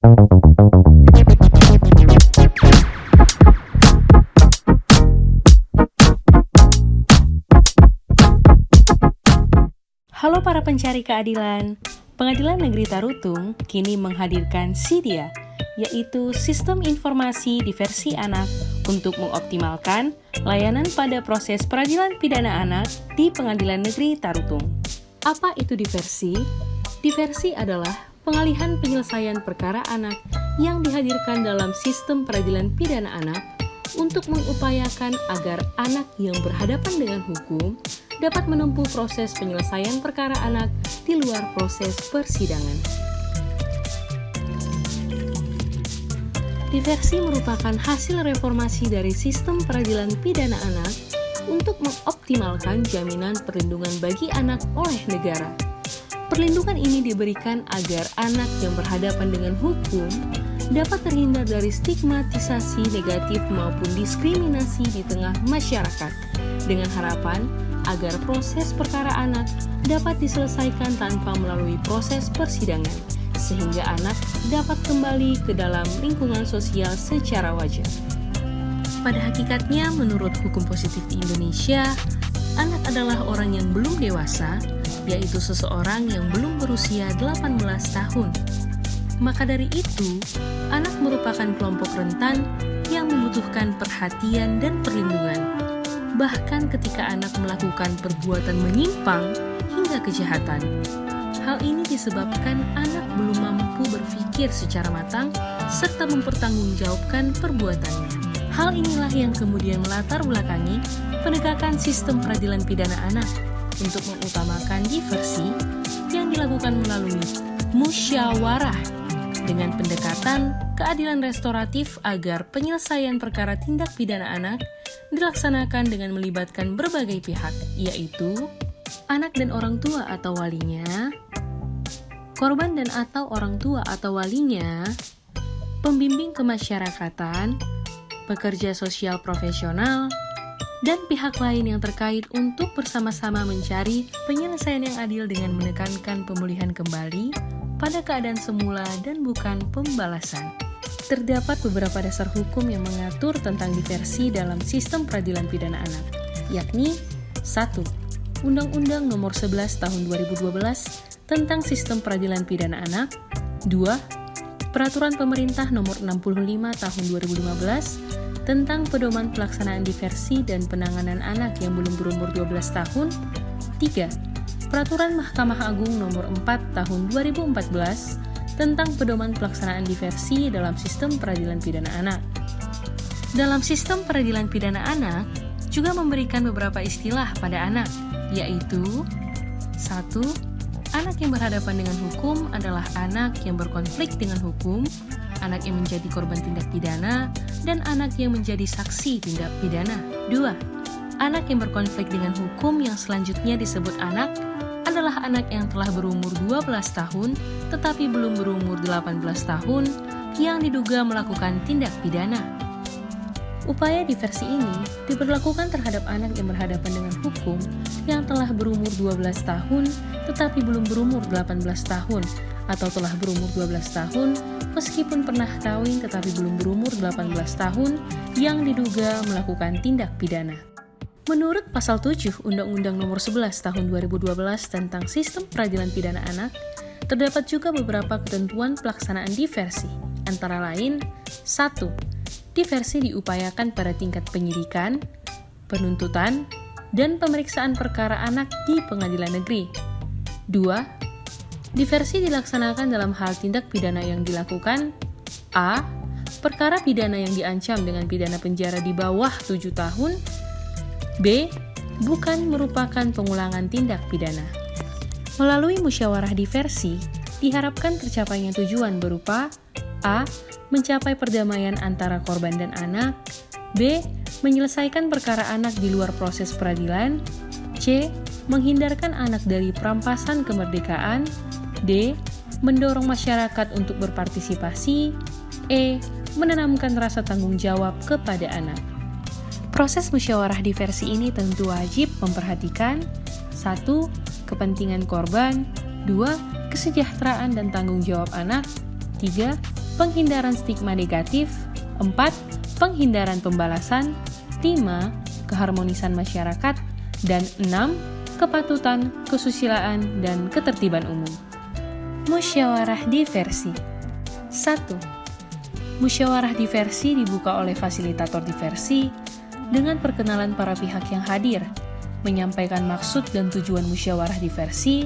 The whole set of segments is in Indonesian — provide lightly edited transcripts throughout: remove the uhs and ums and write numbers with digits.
Halo para pencari keadilan, Pengadilan Negeri Tarutung kini menghadirkan SIDIA, yaitu Sistem Informasi Diversi Anak untuk mengoptimalkan layanan pada proses peradilan pidana anak di Pengadilan Negeri Tarutung. Apa itu diversi? Diversi adalah pengalihan penyelesaian perkara anak yang dihadirkan dalam sistem peradilan pidana anak untuk mengupayakan agar anak yang berhadapan dengan hukum dapat menempuh proses penyelesaian perkara anak di luar proses persidangan. Diversi merupakan hasil reformasi dari sistem peradilan pidana anak untuk mengoptimalkan jaminan perlindungan bagi anak oleh negara. Perlindungan ini diberikan agar anak yang berhadapan dengan hukum dapat terhindar dari stigmatisasi negatif maupun diskriminasi di tengah masyarakat, dengan harapan agar proses perkara anak dapat diselesaikan tanpa melalui proses persidangan, sehingga anak dapat kembali ke dalam lingkungan sosial secara wajar. Pada hakikatnya, menurut hukum positif di Indonesia, anak adalah orang yang belum dewasa, yaitu seseorang yang belum berusia 18 tahun. Maka dari itu, anak merupakan kelompok rentan yang membutuhkan perhatian dan perlindungan. Bahkan ketika anak melakukan perbuatan menyimpang hingga kejahatan. Hal ini disebabkan anak belum mampu berpikir secara matang serta mempertanggungjawabkan perbuatannya. Hal inilah yang kemudian melatar belakangi penegakan sistem peradilan pidana anak untuk mengutamakan diversi yang dilakukan melalui musyawarah dengan pendekatan keadilan restoratif agar penyelesaian perkara tindak pidana anak dilaksanakan dengan melibatkan berbagai pihak, yaitu anak dan orang tua atau walinya, korban dan atau orang tua atau walinya, pembimbing kemasyarakatan, pekerja sosial profesional, dan pihak lain yang terkait untuk bersama-sama mencari penyelesaian yang adil dengan menekankan pemulihan kembali pada keadaan semula dan bukan pembalasan. Terdapat beberapa dasar hukum yang mengatur tentang diversi dalam sistem peradilan pidana anak, yakni 1. Undang-Undang Nomor 11 Tahun 2012 tentang Sistem Peradilan Pidana Anak. 2. Peraturan Pemerintah Nomor 65 Tahun 2015 tentang Pedoman Pelaksanaan Diversi dan Penanganan Anak yang belum berumur 12 tahun. 3. Peraturan Mahkamah Agung Nomor 4 Tahun 2014 tentang Pedoman Pelaksanaan Diversi dalam Sistem Peradilan Pidana Anak. Dalam Sistem Peradilan Pidana Anak juga memberikan beberapa istilah pada anak, yaitu 1. Anak yang berhadapan dengan hukum adalah anak yang berkonflik dengan hukum, anak yang menjadi korban tindak pidana, dan anak yang menjadi saksi tindak pidana. 2. Anak yang berkonflik dengan hukum yang selanjutnya disebut anak adalah anak yang telah berumur 12 tahun tetapi belum berumur 18 tahun yang diduga melakukan tindak pidana. Upaya diversi ini diberlakukan terhadap anak yang berhadapan dengan hukum yang telah berumur 12 tahun tetapi belum berumur 18 tahun atau telah berumur 12 tahun meskipun pernah kawin tetapi belum berumur 18 tahun yang diduga melakukan tindak pidana. Menurut Pasal 7 Undang-Undang Nomor 11 Tahun 2012 tentang Sistem Peradilan Pidana Anak, terdapat juga beberapa ketentuan pelaksanaan diversi, antara lain 1. Diversi diupayakan pada tingkat penyidikan, penuntutan, dan pemeriksaan perkara anak di pengadilan negeri. 2. Diversi dilaksanakan dalam hal tindak pidana yang dilakukan a. Perkara pidana yang diancam dengan pidana penjara di bawah 7 tahun, b. Bukan merupakan pengulangan tindak pidana. Melalui musyawarah diversi, diharapkan tercapainya tujuan berupa a. Mencapai perdamaian antara korban dan anak, b. Menyelesaikan perkara anak di luar proses peradilan, c. Menghindarkan anak dari perampasan kemerdekaan, d. Mendorong masyarakat untuk berpartisipasi, e. Menanamkan rasa tanggung jawab kepada anak. Proses musyawarah diversi ini tentu wajib memperhatikan 1. Kepentingan korban, 2. Kesejahteraan dan tanggung jawab anak, 3. Penghindaran stigma negatif. 4. Penghindaran pembalasan. 5. Keharmonisan masyarakat. Dan 6. Kepatutan, kesusilaan, dan ketertiban umum. Musyawarah diversi. 1. Musyawarah diversi dibuka oleh fasilitator diversi dengan perkenalan para pihak yang hadir, menyampaikan maksud dan tujuan musyawarah diversi,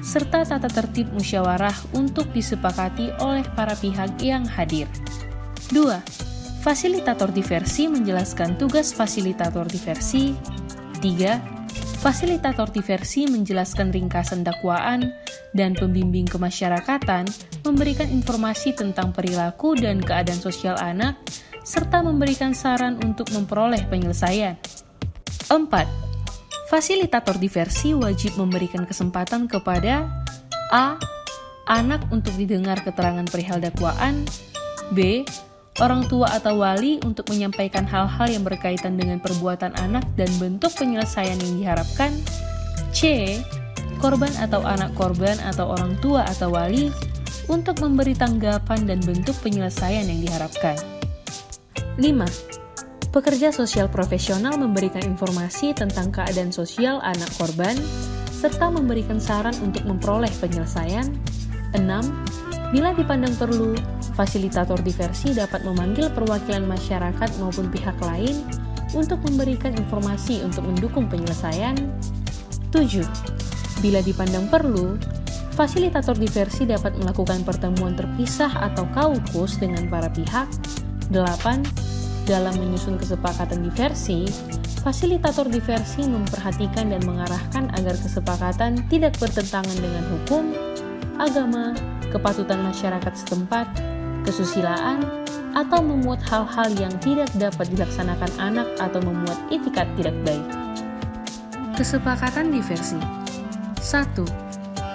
serta tata tertib musyawarah untuk disepakati oleh para pihak yang hadir. 2. Fasilitator diversi menjelaskan tugas fasilitator diversi. 3. Fasilitator diversi menjelaskan ringkasan dakwaan dan pembimbing kemasyarakatan, memberikan informasi tentang perilaku dan keadaan sosial anak, serta memberikan saran untuk memperoleh penyelesaian. 4. Fasilitator diversi wajib memberikan kesempatan kepada A. Anak untuk didengar keterangan perihal dakwaan. B. Orang tua atau wali untuk menyampaikan hal-hal yang berkaitan dengan perbuatan anak dan bentuk penyelesaian yang diharapkan. C. Korban atau anak korban atau orang tua atau wali untuk memberi tanggapan dan bentuk penyelesaian yang diharapkan. 5. Pekerja sosial profesional memberikan informasi tentang keadaan sosial anak korban, serta memberikan saran untuk memperoleh penyelesaian. 6. Bila dipandang perlu, fasilitator diversi dapat memanggil perwakilan masyarakat maupun pihak lain untuk memberikan informasi untuk mendukung penyelesaian. 7. Bila dipandang perlu, fasilitator diversi dapat melakukan pertemuan terpisah atau kaukus dengan para pihak. 8. Dalam menyusun kesepakatan diversi, fasilitator diversi memperhatikan dan mengarahkan agar kesepakatan tidak bertentangan dengan hukum, agama, kepatutan masyarakat setempat, kesusilaan, atau memuat hal-hal yang tidak dapat dilaksanakan anak atau memuat itikat tidak baik. Kesepakatan diversi. 1.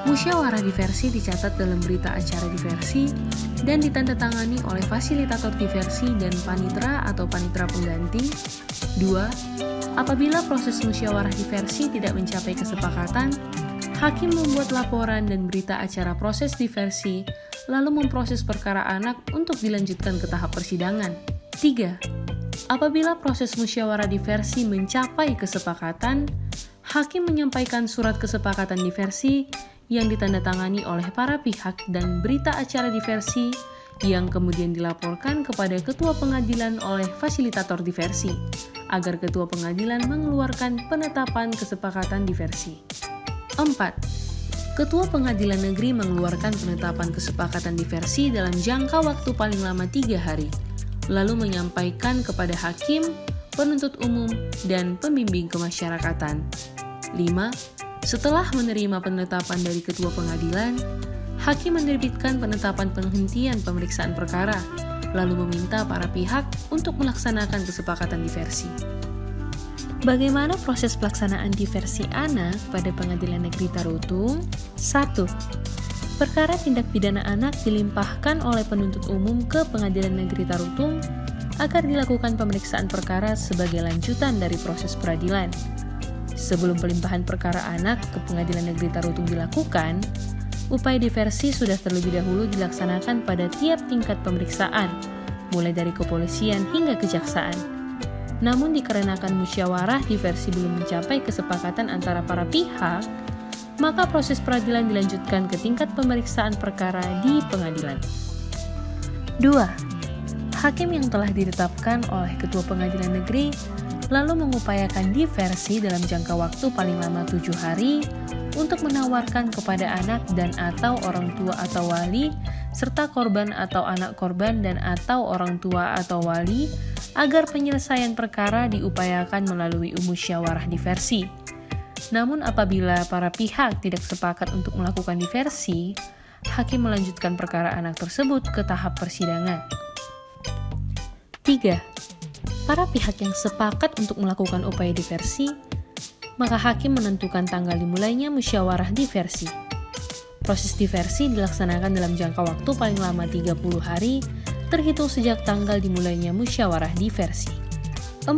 Musyawarah diversi dicatat dalam berita acara diversi dan ditandatangani oleh fasilitator diversi dan panitera atau panitera pengganti. 2. Apabila proses musyawarah diversi tidak mencapai kesepakatan, hakim membuat laporan dan berita acara proses diversi, lalu memproses perkara anak untuk dilanjutkan ke tahap persidangan. 3. Apabila proses musyawarah diversi mencapai kesepakatan, hakim menyampaikan surat kesepakatan diversi yang ditandatangani oleh para pihak dan berita acara diversi yang kemudian dilaporkan kepada ketua pengadilan oleh fasilitator diversi, agar ketua pengadilan mengeluarkan penetapan kesepakatan diversi. 4. Ketua Pengadilan Negeri mengeluarkan penetapan kesepakatan diversi dalam jangka waktu paling lama 3 hari, lalu menyampaikan kepada hakim, penuntut umum, dan pembimbing kemasyarakatan. 5. Setelah menerima penetapan dari ketua pengadilan, hakim menerbitkan penetapan penghentian pemeriksaan perkara, lalu meminta para pihak untuk melaksanakan kesepakatan diversi. Bagaimana proses pelaksanaan diversi anak pada Pengadilan Negeri Tarutung? 1. Perkara tindak pidana anak dilimpahkan oleh penuntut umum ke Pengadilan Negeri Tarutung agar dilakukan pemeriksaan perkara sebagai lanjutan dari proses peradilan. Sebelum pelimpahan perkara anak ke Pengadilan Negeri Tarutung dilakukan, upaya diversi sudah terlebih dahulu dilaksanakan pada tiap tingkat pemeriksaan, mulai dari kepolisian hingga kejaksaan. Namun dikarenakan musyawarah diversi belum mencapai kesepakatan antara para pihak, maka proses peradilan dilanjutkan ke tingkat pemeriksaan perkara di pengadilan. 2. Hakim yang telah ditetapkan oleh Ketua Pengadilan Negeri lalu mengupayakan diversi dalam jangka waktu paling lama 7 hari untuk menawarkan kepada anak dan atau orang tua atau wali, serta korban atau anak korban dan atau orang tua atau wali, agar penyelesaian perkara diupayakan melalui musyawarah diversi. Namun apabila para pihak tidak sepakat untuk melakukan diversi, hakim melanjutkan perkara anak tersebut ke tahap persidangan. 3. Para pihak yang sepakat untuk melakukan upaya diversi, maka hakim menentukan tanggal dimulainya musyawarah diversi. Proses diversi dilaksanakan dalam jangka waktu paling lama 30 hari, terhitung sejak tanggal dimulainya musyawarah diversi. 4.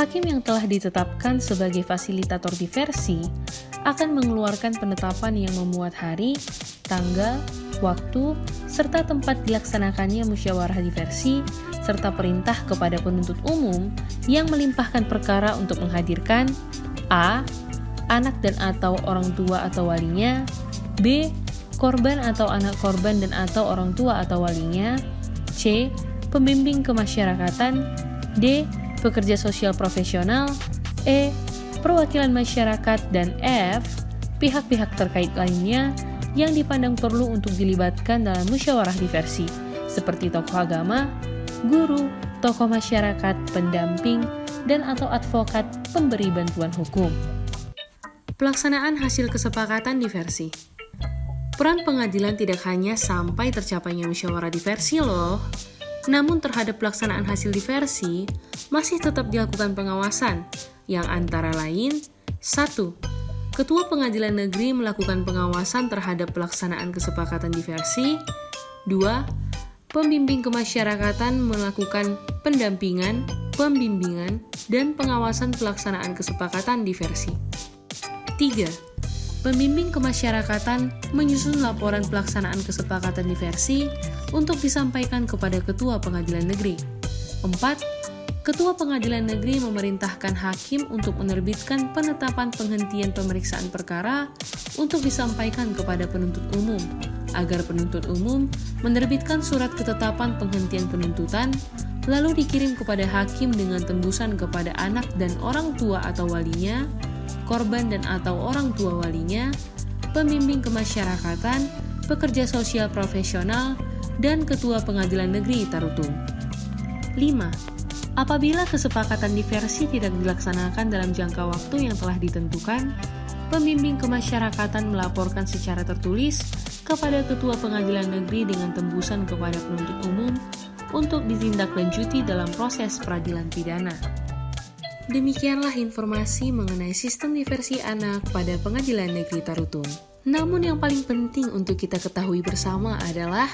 Hakim yang telah ditetapkan sebagai fasilitator diversi akan mengeluarkan penetapan yang memuat hari, tanggal, waktu, serta tempat dilaksanakannya musyawarah diversi, serta perintah kepada penuntut umum yang melimpahkan perkara untuk menghadirkan a. anak dan atau orang tua atau walinya, b. korban atau anak korban dan atau orang tua atau walinya, c. pembimbing kemasyarakatan, d. pekerja sosial profesional, e. perwakilan masyarakat, dan f. pihak-pihak terkait lainnya yang dipandang perlu untuk dilibatkan dalam musyawarah diversi, seperti tokoh agama, guru, tokoh masyarakat, pendamping, dan atau advokat pemberi bantuan hukum. Pelaksanaan hasil kesepakatan diversi. Peran pengadilan tidak hanya sampai tercapainya musyawarah diversi loh, namun terhadap pelaksanaan hasil diversi masih tetap dilakukan pengawasan, yang antara lain 1. Ketua Pengadilan Negeri melakukan pengawasan terhadap pelaksanaan kesepakatan diversi. 2. Pembimbing kemasyarakatan melakukan pendampingan, pembimbingan, dan pengawasan pelaksanaan kesepakatan diversi. 3. Pembimbing kemasyarakatan menyusun laporan pelaksanaan kesepakatan diversi untuk disampaikan kepada Ketua Pengadilan Negeri. 4. Ketua Pengadilan Negeri memerintahkan hakim untuk menerbitkan penetapan penghentian pemeriksaan perkara untuk disampaikan kepada penuntut umum, agar penuntut umum menerbitkan surat ketetapan penghentian penuntutan, lalu dikirim kepada hakim dengan tembusan kepada anak dan orang tua atau walinya, korban dan atau orang tua walinya, pembimbing kemasyarakatan, pekerja sosial profesional, dan Ketua Pengadilan Negeri Tarutung. 5. Apabila kesepakatan diversi tidak dilaksanakan dalam jangka waktu yang telah ditentukan, pembimbing kemasyarakatan melaporkan secara tertulis kepada Ketua Pengadilan Negeri dengan tembusan kepada penuntut umum untuk ditindaklanjuti dalam proses peradilan pidana. Demikianlah informasi mengenai sistem diversi anak pada Pengadilan Negeri Tarutung. Namun yang paling penting untuk kita ketahui bersama adalah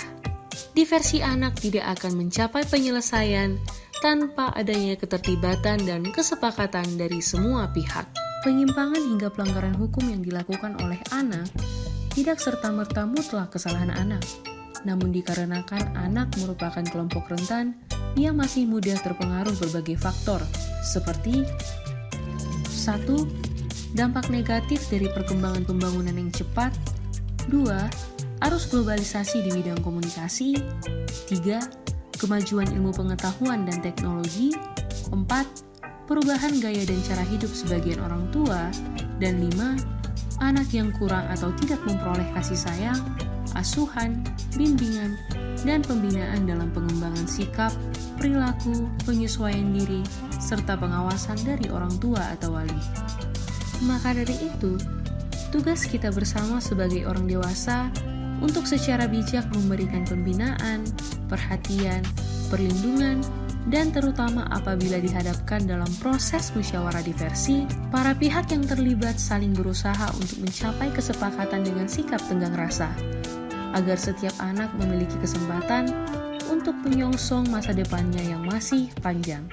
diversi anak tidak akan mencapai penyelesaian tanpa adanya keterlibatan dan kesepakatan dari semua pihak. Penyimpangan hingga pelanggaran hukum yang dilakukan oleh anak tidak serta-merta mutlak kesalahan anak, namun dikarenakan anak merupakan kelompok rentan yang masih mudah terpengaruh berbagai faktor, seperti 1. Dampak negatif dari perkembangan pembangunan yang cepat. 2. Arus globalisasi di bidang komunikasi. 3. Kemajuan ilmu pengetahuan dan teknologi. 4. Perubahan gaya dan cara hidup sebagian orang tua. Dan 5. Anak yang kurang atau tidak memperoleh kasih sayang, asuhan, bimbingan, dan pembinaan dalam pengembangan sikap, perilaku, penyesuaian diri, serta pengawasan dari orang tua atau wali. Maka dari itu, tugas kita bersama sebagai orang dewasa untuk secara bijak memberikan pembinaan, perhatian, perlindungan, dan terutama apabila dihadapkan dalam proses musyawarah diversi, para pihak yang terlibat saling berusaha untuk mencapai kesepakatan dengan sikap tenggang rasa, agar setiap anak memiliki kesempatan untuk menyongsong masa depannya yang masih panjang.